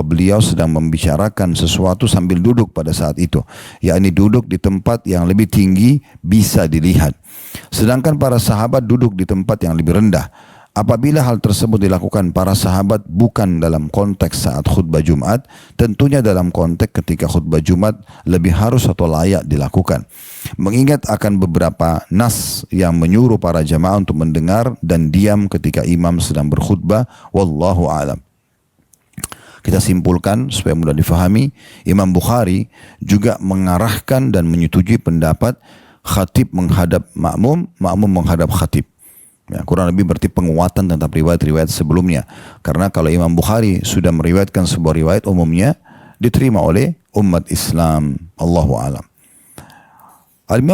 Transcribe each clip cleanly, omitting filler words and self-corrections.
beliau sedang membicarakan sesuatu sambil duduk pada saat itu, yakni duduk di tempat yang lebih tinggi bisa dilihat, sedangkan para sahabat duduk di tempat yang lebih rendah. Apabila hal tersebut dilakukan para sahabat bukan dalam konteks saat khutbah Jumat, tentunya dalam konteks ketika khutbah Jumat lebih harus atau layak dilakukan. Mengingat akan beberapa nas yang menyuruh para jamaah untuk mendengar dan diam ketika imam sedang berkhutbah, wallahu a'lam. Kita simpulkan supaya mudah difahami, Imam Bukhari juga mengarahkan dan menyetujui pendapat khatib menghadap makmum, makmum menghadap khatib. Ya, kurang lebih berarti penguatan tentang riwayat-riwayat sebelumnya. Karena kalau Imam Bukhari sudah meriwayatkan sebuah riwayat, umumnya diterima oleh umat Islam. Allahu a'lam.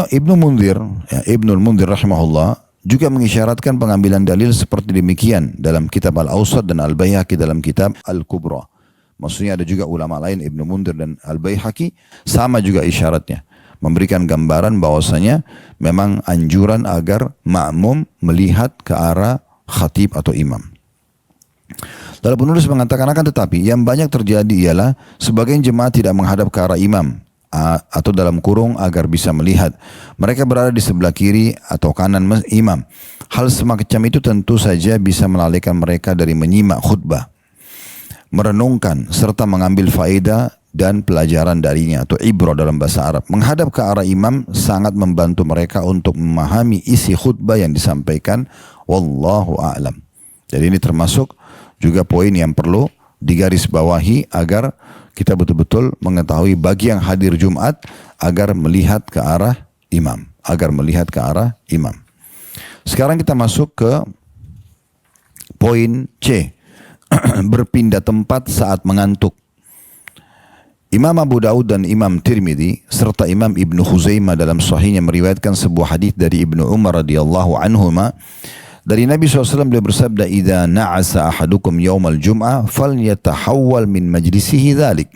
Ibnu Munzir, ya, Ibnul Munzir rahimahullah juga mengisyaratkan pengambilan dalil seperti demikian dalam kitab Al-Awsat dan Al-Baihaqi dalam kitab Al-Kubra. Maksudnya ada juga ulama lain, Ibnu Munzir dan Al-Baihaqi, sama juga isyaratnya. Memberikan gambaran bahwasanya memang anjuran agar makmum melihat ke arah khatib atau imam. Lalu penulis mengatakan akan tetapi yang banyak terjadi ialah sebagian jemaat tidak menghadap ke arah imam atau dalam kurung agar bisa melihat. Mereka berada di sebelah kiri atau kanan imam. Hal semacam itu tentu saja bisa melalaikan mereka dari menyimak khutbah, merenungkan serta mengambil faedah dan pelajaran darinya atau ibrah dalam bahasa Arab. Menghadap ke arah imam sangat membantu mereka untuk memahami isi khutbah yang disampaikan. Wallahu a'lam. Jadi ini termasuk juga poin yang perlu digarisbawahi agar kita betul-betul mengetahui bagi yang hadir Jumat agar melihat ke arah imam. Agar melihat ke arah imam. Sekarang kita masuk ke poin C. Berpindah tempat saat mengantuk. Imam Abu Daud dan Imam Tirmidzi serta Imam Ibnu Khuzaimah dalam sahihnya meriwayatkan sebuah hadis dari Ibnu Umar radhiyallahu anhuma dari Nabi SAW. Beliau bersabda, "Idza na'asa ahadukum yaumal jum'ah falyatahawwal min majlisihi dzalik."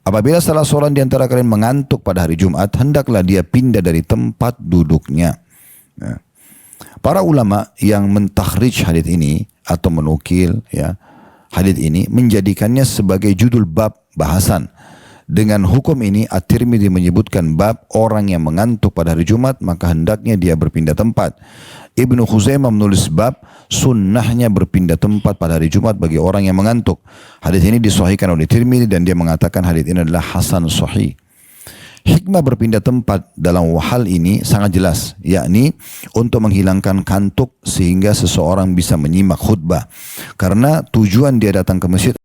Apabila salah seorang di antara kalian mengantuk pada hari Jumat, hendaklah dia pindah dari tempat duduknya. Ya. Para ulama yang mentakhrij hadis ini atau menukil ya hadis ini menjadikannya sebagai judul bab bahasan. Dengan hukum ini At-Tirmidzi menyebutkan bab orang yang mengantuk pada hari Jumat maka hendaknya dia berpindah tempat. Ibnu Khuzaimah menulis bab sunnahnya berpindah tempat pada hari Jumat bagi orang yang mengantuk. Hadis ini disahihkan oleh Tirmidzi dan dia mengatakan hadis ini adalah hasan sahih. Hikmah berpindah tempat dalam hal ini sangat jelas, yakni untuk menghilangkan kantuk sehingga seseorang bisa menyimak khutbah. Karena tujuan dia datang ke masjid